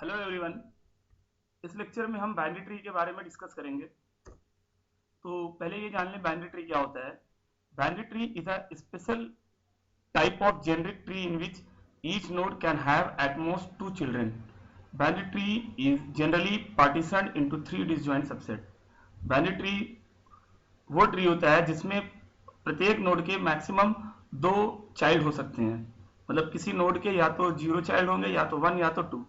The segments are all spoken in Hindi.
Hello everyone. इस लेक्चर में हम बाइनरी ट्री के बारे में डिस्कस करेंगे। तो पहले ये जान लें बाइनरी ट्री क्या होता है। Binary tree is a special type of generic tree in which each node can have at most two children. Binary tree is generally partitioned into three disjoint subset. Binary tree वो ट्री होता है जिसमें प्रत्येक नोड के मैक्सिमम दो चाइल्ड हो सकते हैं। मतलब किसी नोड के या तो जीरो चाइल्ड होंगे, या तो वन, या तो टू।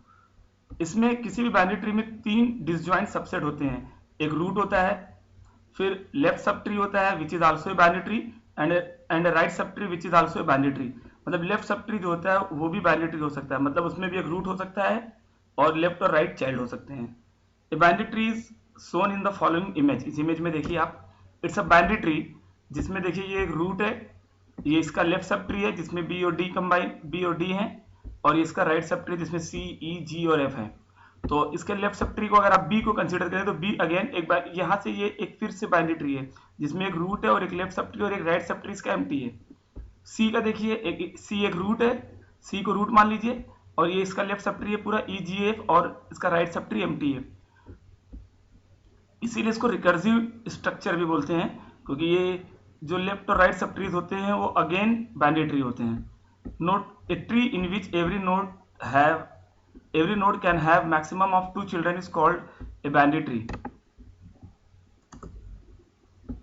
इसमें किसी भी बाइनरी ट्री में तीन डिसजॉइंट सबसेट होते हैं। एक रूट होता है, फिर लेफ्ट सब ट्री होता है which is also a binary tree, and right sub tree which is also a binary tree. मतलब लेफ्ट सब ट्री जो होता है वो भी बाइनरी ट्री हो सकता है, मतलब उसमें भी एक रूट हो सकता है और लेफ्ट और राइट चाइल्ड हो सकते हैं। ए binary tree is shown in the following image. इस इमेज में देखिए आप, इट्स अ बाइनरी ट्री जिसमें देखिए ये एक रूट है, ये इसका लेफ्ट सब ट्री है जिसमें बी और डी कंबाइन, बी और डी है, और ये इसका राइट सब ट्री जिसमें सी, ई, जी और एफ है। तो इसके लेफ्ट सब ट्री को अगर आप बी को कंसीडर करें तो बी अगेन एक बार यहाँ से ये एक फिर से बाइनरी ट्री है जिसमें एक रूट है और एक लेफ्ट सब ट्री और एक राइट सब ट्री इसका एम्प्टी है। सी का देखिए एक सी एक रूट है, सी को रूट मान लीजिए, और ये इसका लेफ्ट सब ट्री है पूरा ई, जी, एफ, और इसका राइट सब ट्री एम्प्टी है। इसीलिए इसको रिकर्सिव स्ट्रक्चर भी बोलते हैं, क्योंकि ये जो लेफ्ट और राइट सब ट्रीज होते हैं वो अगेन बाइनरी ट्री होते हैं। Note a tree in which every node can have maximum of two children is called a binary tree.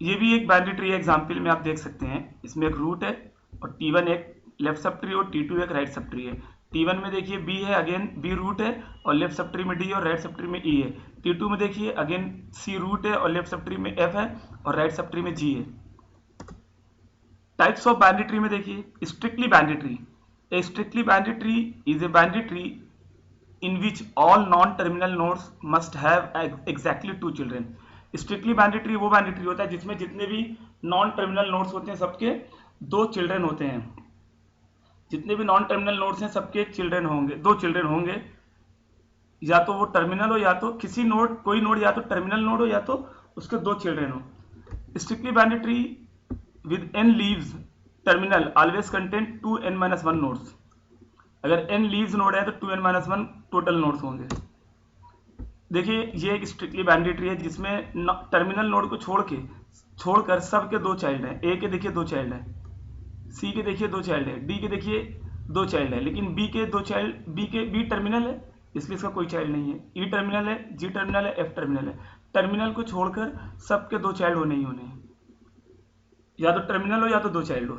ये भी एक बाइनरी ट्री एग्जाम्पल में आप देख सकते हैं। इसमें एक रूट है और T1 एक लेफ्ट सब ट्री और T2 एक राइट सब ट्री है। T1 में देखिए B है, अगेन B रूट है और लेफ्ट सब ट्री में D और राइट सब ट्री में E है। T2 में देखिए अगेन C रूट है और लेफ्ट सब ट्री में F है और राइट सब ट्री में G है। टाइप्स ऑफ बाइनरी ट्री में देखिए strictly binary tree. A strictly binary tree is a binary tree in which all non-terminal nodes must have exactly two children. Strictly binary tree वो बाइनरी ट्री होता है जिसमें जितने भी नॉन टर्मिनल नोड्स होते हैं सबके दो चिल्ड्रन होते हैं। जितने भी नॉन टर्मिनल नोड्स हैं सबके चिल्ड्रन होंगे, दो चिल्ड्रन होंगे, या तो वो टर्मिनल हो, या तो किसी नोड, कोई नोड या तो टर्मिनल नोड हो या तो उसके दो चिल्ड्रन हो। Strictly binary tree with n leaves terminal always contain 2n-1 nodes. अगर n लीव्स नोड है तो 2n-1 टोटल नोड्स होंगे। देखिए ये एक स्ट्रिक्टली बाइनरी ट्री है जिसमें टर्मिनल नोड को छोड़कर सबके दो चाइल्ड हैं। ए के देखिए दो चाइल्ड है, सी के देखिए दो चाइल्ड है, डी के देखिए दो चाइल्ड है, लेकिन बी के दो चाइल्ड, बी टर्मिनल है इसलिए इसका कोई चाइल्ड नहीं है। ई टर्मिनल है, जी टर्मिनल है, एफ टर्मिनल है। टर्मिनल को छोड़कर सबके दो चाइल्ड होने ही होने हैं, या तो टर्मिनल हो या तो दो चाइल्ड हो,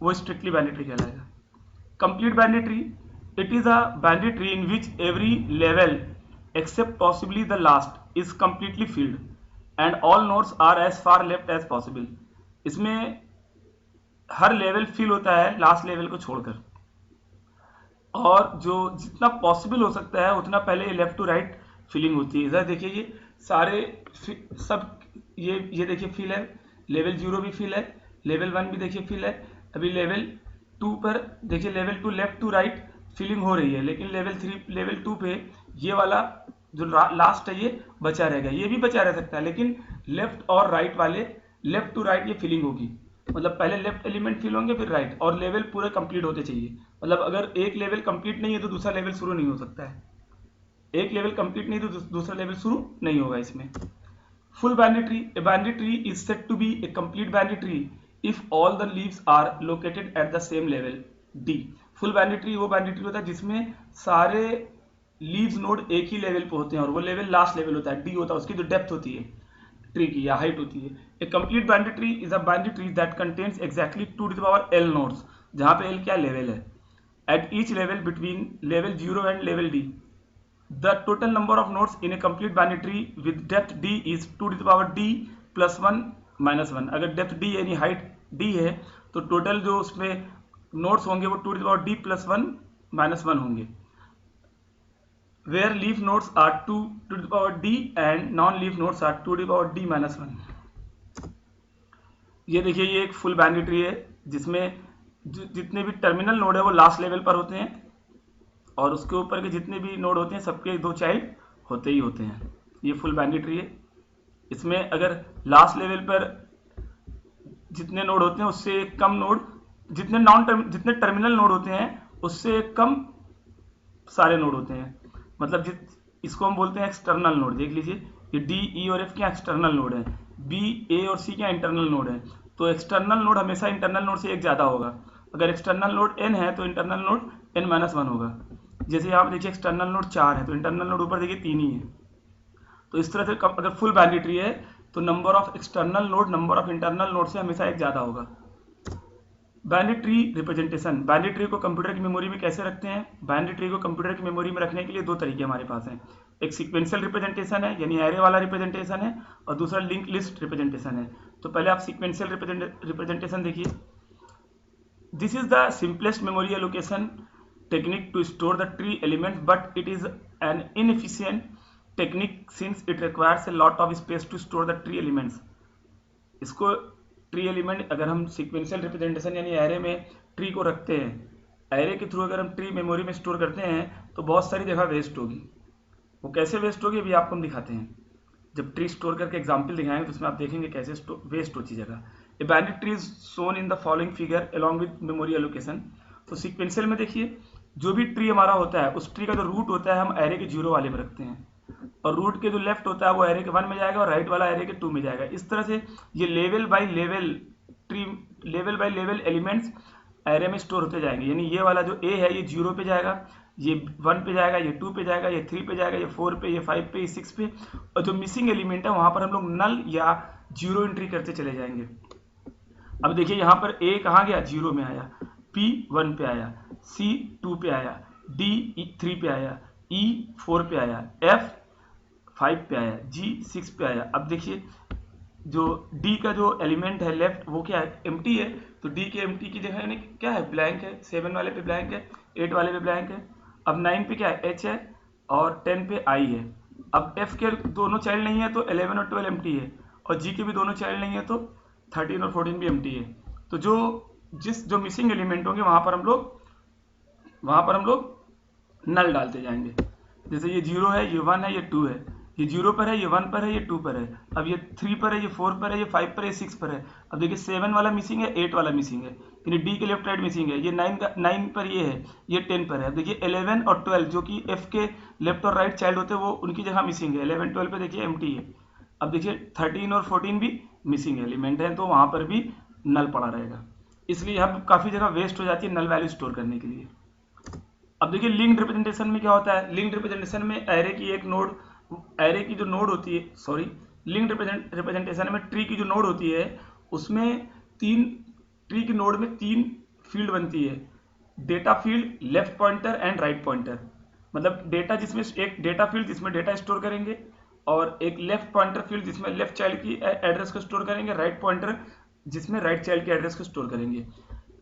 वो स्ट्रिक्टली बाइनरी ट्री कहलाएगा। Complete binary tree. It is a binary tree in which every level except possibly the last is completely filled and all nodes are as far left as possible. इसमें हर लेवल फिल होता है लास्ट लेवल को छोड़कर, और जो जितना पॉसिबल हो सकता है उतना पहले लेफ्ट टू राइट फिलिंग होती है। इधर देखिए ये सारे सब ये देखिए फिल है, लेवल 0 भी फिल है, लेवल 1 भी देखिए फिल है। अभी लेवल 2 पर देखिए level 2 left to right filling हो रही है, लेकिन लेवल 3 लेवल 2 पे ये वाला जो लास्ट है ये बचा रहेगा, ये भी बचा रह सकता है, लेकिन लेफ्ट और राइट वाले लेफ्ट टू राइट ये फिलिंग होगी। मतलब पहले लेफ्ट एलिमेंट फिल होंगे फिर राइट, और लेवल पूरे कंप्लीट होते चाहिए। मतलब अगर एक लेवल कंप्लीट नहीं है तो दूसरा लेवल शुरू नहीं हो सकता है, एक लेवल कंप्लीट नहीं तो दूसरा लेवल शुरू नहीं होगा इसमें। Full binary tree, a binary tree is said to be a complete binary tree if all the leaves are located at the same level D. Full binary tree वो बाइनरी ट्री होता है जिसमें सारे लीव्स नोड एक ही लेवल पे होते हैं और वो लेवल लास्ट लेवल होता है, D होता है, उसकी जो डेप्थ होती है ट्री की या हाइट होती है। A complete binary tree is a binary tree that contains exactly 2 to the power L nodes, जहां पे L क्या लेवल है, at each level between level 0 and level D. The total number of nodes in a complete binary tree with depth D is 2 to the power D plus 1 minus 1. अगर डेप्थ D यानी हाइट D है तो टोटल जो उसमें नोड्स होंगे वो 2 to the power D plus 1 minus 1 होंगे। Where leaf nodes are 2 to the power D and non-leaf nodes are 2 to the power D minus 1. ये देखिए ये एक फुल बाइनरी ट्री है जिसमें जितने भी टर्मिनल नोड है वो लास्ट लेवल पर होते हैं, और उसके ऊपर के जितने भी नोड होते हैं सबके दो चाइल्ड होते ही होते हैं। ये फुल बाइनरी ट्री है। इसमें अगर लास्ट लेवल पर जितने नोड होते हैं उससे कम नोड, जितने टर्मिनल नोड होते हैं उससे कम सारे नोड होते हैं। मतलब इसको हम बोलते हैं एक्सटर्नल नोड। देख लीजिए ये डी, ई और एफ क्या एक्सटर्नल नोड है, बी, ए और सी क्या इंटरनल नोड है। तो एक्सटर्नल नोड हमेशा इंटरनल नोड से एक ज़्यादा होगा। अगर एक्सटर्नल नोड एन है तो internal node N minus one होगा। जैसे यहाँ पर देखिए एक्सटर्नल नोड 4 है तो इंटरनल नोड ऊपर देखिए 3 ही है। तो इस तरह से अगर फुल बाइनरी ट्री है तो number of external node number of internal node से हमेशा एक ज़्यादा होगा। Binary tree representation, binary tree को कंप्यूटर की मेमोरी में कैसे रखते हैं? बाइनरी ट्री को कंप्यूटर की मेमोरी में रखने के लिए दो तरीके हमारे पास हैं। एक सीक्वेंशियल रिप्रेजेंटेशन है यानी एरे वाला रिप्रेजेंटेशन है, और दूसरा लिंक लिस्ट रिप्रेजेंटेशन है। तो पहले आप सीक्वेंशियल रिप्रेजेंटेशन देखिए। This is the simplest memory allocation technique to store the tree elements, but it is an inefficient technique since it requires a lot of space to store the tree elements. इसको ट्री एलिमेंट अगर हम सीक्वेंशियल रिप्रेजेंटेशन यानी एरे में ट्री को रखते हैं, एरे के थ्रू अगर हम ट्री मेमोरी में स्टोर करते हैं तो बहुत सारी जगह वेस्ट होगी। वो कैसे वेस्ट होगी अभी आपको हम दिखाते हैं। जब ट्री स्टोर करके एग्जाम्पल दिखाएंगे तो उसमें आप देखेंगे कैसे वेस्ट होती जगह। ए binary tree is shown in the following figure along with memory allocation. तो सीक्वेंशियल में देखिए जो भी ट्री हमारा होता है उस ट्री का जो रूट होता है हम एरे के 0 वाले में रखते हैं, और रूट के जो लेफ्ट होता है वो एरे के 1 में जाएगा और राइट वाला एरे के 2 में जाएगा। इस तरह से ये level by level tree, level by level elements array में स्टोर होते जाएंगे। यानी ये वाला जो ए है ये 0 पे जाएगा, ये 1 पे जाएगा, ये 2 पे जाएगा, ये 3 पे जाएगा, ये 4 पे, ये 5 पे, ये 6 पे, और जो मिसिंग एलिमेंट है वहां पर हम लोग नल या 0 एंट्री करते चले जाएंगे। अब देखिए यहाँ पर ए कहाँ गया, 0 में आया, पी 1 पे आया, सी 2 पे आया, डी 3 पे आया, ई 4 पे आया, एफ 5 पे आया, जी 6 पे आया। अब देखिए जो डी का जो एलिमेंट है लेफ्ट वो क्या है, एम्प्टी है। तो डी के एम्प्टी की जगह यानी क्या है, ब्लैंक है। 7 वाले पे ब्लैंक है, 8 वाले पे ब्लैंक है। अब 9 पे क्या है, एच है, और 10 पे आई है। अब एफ के दोनों चाइल्ड नहीं है तो 11 और 12 एम्प्टी है, और जी के भी दोनों चाइल्ड नहीं है तो 13 और 14 भी एम्प्टी है। तो जो मिसिंग एलिमेंट होंगे वहां पर हम लोग नल डालते जाएंगे। जैसे ये 0 है, ये 1 है, ये 2 है, ये 0 पर है, ये 1 पर है, ये 2 पर है, अब ये 3 पर है, ये 4 पर है, ये 5 पर है, ये 6 पर है। अब देखिए 7 वाला मिसिंग है, 8 वाला मिसिंग है, यानी डी के लेफ्ट राइट मिसिंग है। ये 9 पर ये है, ये 10 पर है। अब देखिए 11 और 12 जो कि एफ के लेफ्ट और राइट चाइल्ड होते हैं वो उनकी जगह मिसिंग है। 11 12 पे देखिए एम्प्टी है। अब देखिए 13 और 14 भी मिसिंग एलिमेंट है, तो वहां पर भी नल पड़ा रहेगा। इसलिए यहाँ पर काफी जगह वेस्ट हो जाती है नल वैल्यू स्टोर करने के लिए। अब देखिए लिंक्ड रिप्रेजेंटेशन में क्या होता है, लिंक्ड रिप्रेजेंटेशन में एरे की एक नोड, एरे की जो नोड होती है, सॉरी, लिंक्ड रिप्रेजेंटेशन में ट्री की जो नोड होती है उसमें ट्री की नोड में 3 फील्ड बनती है, data field, left pointer and right pointer. मतलब डेटा जिसमें एक डेटा फील्ड जिसमें डेटा स्टोर करेंगे, और एक लेफ्ट पॉइंटर फील्ड जिसमें लेफ्ट चाइल्ड की एड्रेस को स्टोर करेंगे, राइट पॉइंटर जिसमें राइट चाइल्ड के एड्रेस को स्टोर करेंगे।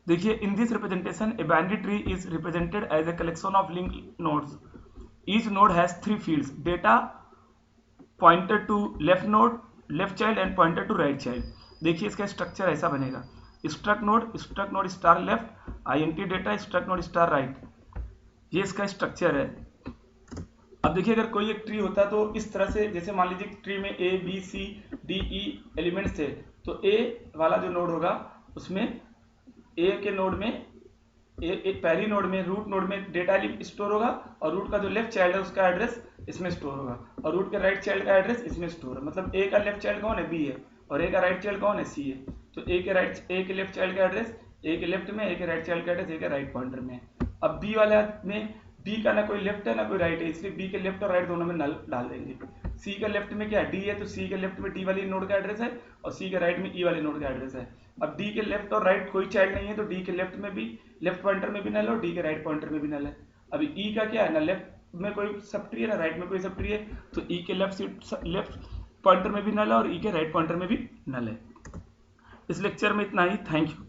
देखिए in this representation a binary tree is represented as a collection of linked nodes. Each node has 3 fields, data, pointer to left node, left child and pointer to right child. देखिए इसका स्ट्रक्चर ऐसा बनेगा, struct node star left, I N T data, struct node star right. ये इसका स्ट्रक्चर है। अब देखिए अगर कोई एक ट्री होता तो इस तरह से, जैसे मान लीजिए ट्री में A B C D E elements थे, तो ए वाला जो नोड होगा उसमें ए के नोड में एक पहली नोड में रूट नोड में डेटा स्टोर होगा, और रूट का जो लेफ्ट चाइल्ड है उसका एड्रेस इसमें स्टोर होगा, और रूट के राइट चाइल्ड का एड्रेस इसमें स्टोर है। मतलब ए का लेफ्ट चाइल्ड कौन है, बी है, और ए का राइट चाइल्ड कौन है, सी है। तो ए के लेफ्ट चाइल्ड का एड्रेस ए के लेफ्ट में, ए के राइट चाइल्ड का एड्रेस ए के राइट पॉइंटर में। अब बी वाले में बी का ना कोई लेफ्ट है ना कोई राइट है, इसलिए बी के लेफ्ट और राइट दोनों में नल डाल देंगे। सी के लेफ्ट में क्या है, डी है, तो सी के लेफ्ट में डी वाली नोड का एड्रेस है, और सी के राइट में ई वाले नोड का एड्रेस है। अब डी के लेफ्ट और राइट कोई चाइल्ड नहीं है तो डी के लेफ्ट में भी, लेफ्ट पॉइंटर में भी नल है, और डी के राइट पॉइंटर में भी नल है। अभी ई का क्या है, ना लेफ्ट में कोई सब ट्री है ना राइट में कोई सब ट्री है, तो ई के लेफ्ट पॉइंटर में भी नल है और ई के राइट पॉइंटर में भी नल है। इस लेक्चर में इतना ही, थैंक यू।